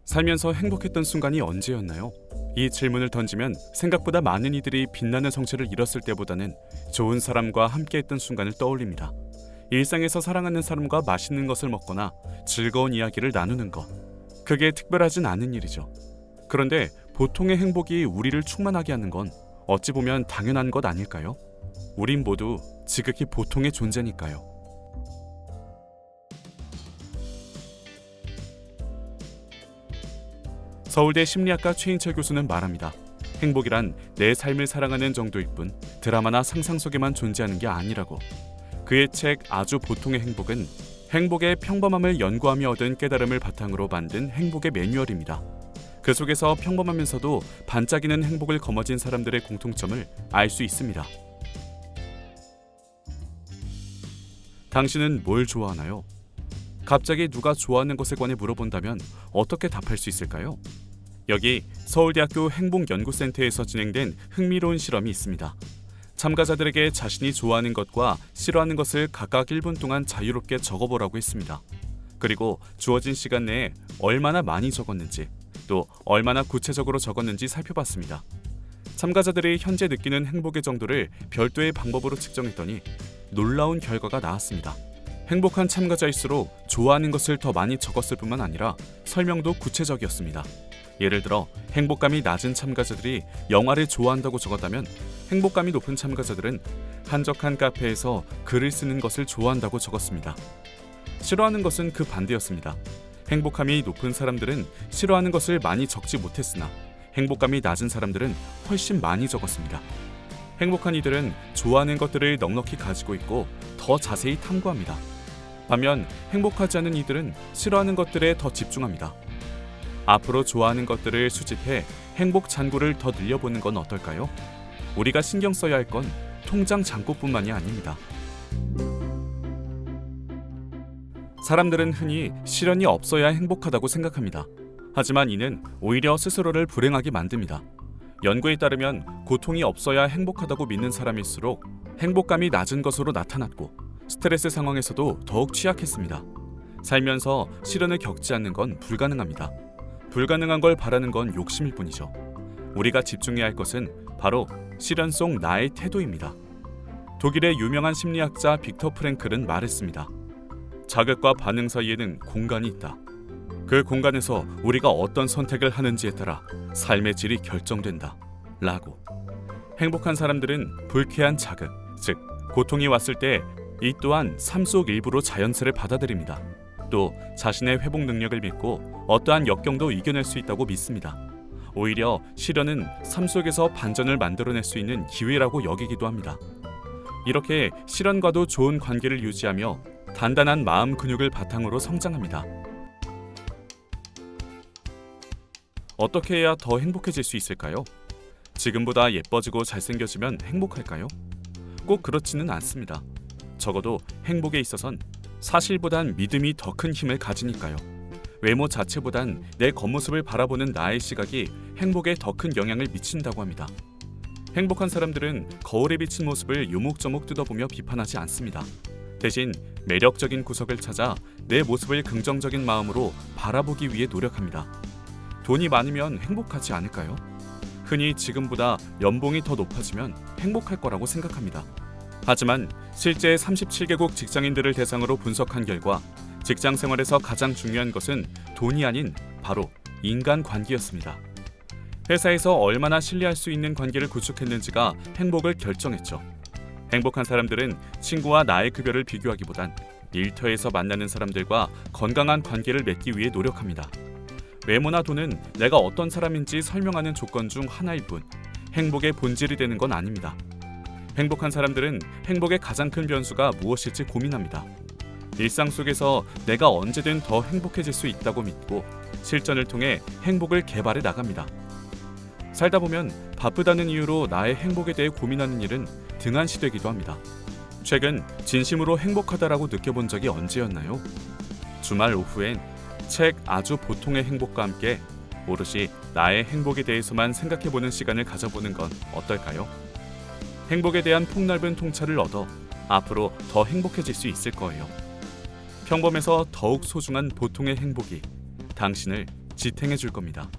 살면서 행복했던 순간이 언제였나요? 이 질문을 던지면 생각보다 많은 이들이 빛나는 성취를 이뤘을 때보다는 좋은 사람과 함께했던 순간을 떠올립니다. 일상에서 사랑하는 사람과 맛있는 것을 먹거나 즐거운 이야기를 나누는 것. 그게 특별하진 않은 일이죠. 그런데 보통의 행복이 우리를 충만하게 하는 건 어찌 보면 당연한 것 아닐까요? 우린 모두 지극히 보통의 존재니까요. 서울대 심리학과 최인철 교수는 말합니다. 행복이란 내 삶을 살아가는 정도일 뿐 드라마나 상상 속에만 존재하는 게 아니라고. 그의 책 아주 보통의 행복은 행복의 평범함을 연구하며 얻은 깨달음을 바탕으로 만든 행복의 매뉴얼입니다. 그 속에서 평범하면서도 반짝이는 행복을 거머쥔 사람들의 공통점을 알 수 있습니다. 당신은 뭘 좋아하나요? 갑자기 누가 좋아하는 것에 관해 물어본다면 어떻게 답할 수 있을까요? 여기 서울대학교 행복연구센터에서 진행된 흥미로운 실험이 있습니다. 참가자들에게 자신이 좋아하는 것과 싫어하는 것을 각각 1분 동안 자유롭게 적어보라고 했습니다. 그리고 주어진 시간 내에 얼마나 많이 적었는지 또 얼마나 구체적으로 적었는지 살펴봤습니다. 참가자들이 현재 느끼는 행복의 정도를 별도의 방법으로 측정했더니 놀라운 결과가 나왔습니다. 행복한 참가자일수록 좋아하는 것을 더 많이 적었을 뿐만 아니라 설명도 구체적이었습니다. 예를 들어 행복감이 낮은 참가자들이 영화를 좋아한다고 적었다면 행복감이 높은 참가자들은 한적한 카페에서 글을 쓰는 것을 좋아한다고 적었습니다. 싫어하는 것은 그 반대였습니다. 행복감이 높은 사람들은 싫어하는 것을 많이 적지 못했으나 행복감이 낮은 사람들은 훨씬 많이 적었습니다. 행복한 이들은 좋아하는 것들을 넉넉히 가지고 있고 더 자세히 탐구합니다. 반면 행복하지 않은 이들은 싫어하는 것들에 더 집중합니다. 앞으로 좋아하는 것들을 수집해 행복 잔고를 더 늘려보는 건 어떨까요? 우리가 신경 써야 할 건 통장 잔고뿐만이 아닙니다. 사람들은 흔히 시련이 없어야 행복하다고 생각합니다. 하지만 이는 오히려 스스로를 불행하게 만듭니다. 연구에 따르면 고통이 없어야 행복하다고 믿는 사람일수록 행복감이 낮은 것으로 나타났고 스트레스 상황에서도 더욱 취약했습니다. 살면서 시련을 겪지 않는 건 불가능합니다. 불가능한 걸 바라는 건 욕심일 뿐이죠. 우리가 집중해야 할 것은 바로 시련 속 나의 태도입니다. 독일의 유명한 심리학자 빅터 프랭클은 말했습니다. 자극과 반응 사이에는 공간이 있다. 그 공간에서 우리가 어떤 선택을 하는지에 따라 삶의 질이 결정된다. 라고. 행복한 사람들은 불쾌한 자극, 즉 고통이 왔을 때 이 또한 삶 속 일부로 자연스레 받아들입니다. 또 자신의 회복 능력을 믿고 어떠한 역경도 이겨낼 수 있다고 믿습니다. 오히려 시련은 삶 속에서 반전을 만들어낼 수 있는 기회라고 여기기도 합니다. 이렇게 시련과도 좋은 관계를 유지하며 단단한 마음 근육을 바탕으로 성장합니다. 어떻게 해야 더 행복해질 수 있을까요? 지금보다 예뻐지고 잘생겨지면 행복할까요? 꼭 그렇지는 않습니다. 적어도 행복에 있어선 사실보단 믿음이 더 큰 힘을 가지니까요. 외모 자체보단 내 겉모습을 바라보는 나의 시각이 행복에 더 큰 영향을 미친다고 합니다. 행복한 사람들은 거울에 비친 모습을 요목조목 뜯어보며 비판하지 않습니다. 대신 매력적인 구석을 찾아 내 모습을 긍정적인 마음으로 바라보기 위해 노력합니다. 돈이 많으면 행복하지 않을까요? 흔히 지금보다 연봉이 더 높아지면 행복할 거라고 생각합니다. 하지만 실제 37개국 직장인들을 대상으로 분석한 결과 직장 생활에서 가장 중요한 것은 돈이 아닌 바로 인간관계였습니다. 회사에서 얼마나 신뢰할 수 있는 관계를 구축했는지가 행복을 결정했죠. 행복한 사람들은 친구와 나의 급여를 비교하기보단 일터에서 만나는 사람들과 건강한 관계를 맺기 위해 노력합니다. 외모나 돈은 내가 어떤 사람인지 설명하는 조건 중 하나일 뿐 행복의 본질이 되는 건 아닙니다. 행복한 사람들은 행복의 가장 큰 변수가 무엇일지 고민합니다. 일상 속에서 내가 언제든 더 행복해질 수 있다고 믿고 실전을 통해 행복을 개발해 나갑니다. 살다 보면 바쁘다는 이유로 나의 행복에 대해 고민하는 일은 등한시되기도 합니다. 최근 진심으로 행복하다라고 느껴본 적이 언제였나요? 주말 오후엔 책 아주 보통의 행복과 함께 오롯이 나의 행복에 대해서만 생각해보는 시간을 가져보는 건 어떨까요? 행복에 대한 폭넓은 통찰을 얻어 앞으로 더 행복해질 수 있을 거예요. 평범해서 더욱 소중한 보통의 행복이 당신을 지탱해 줄 겁니다.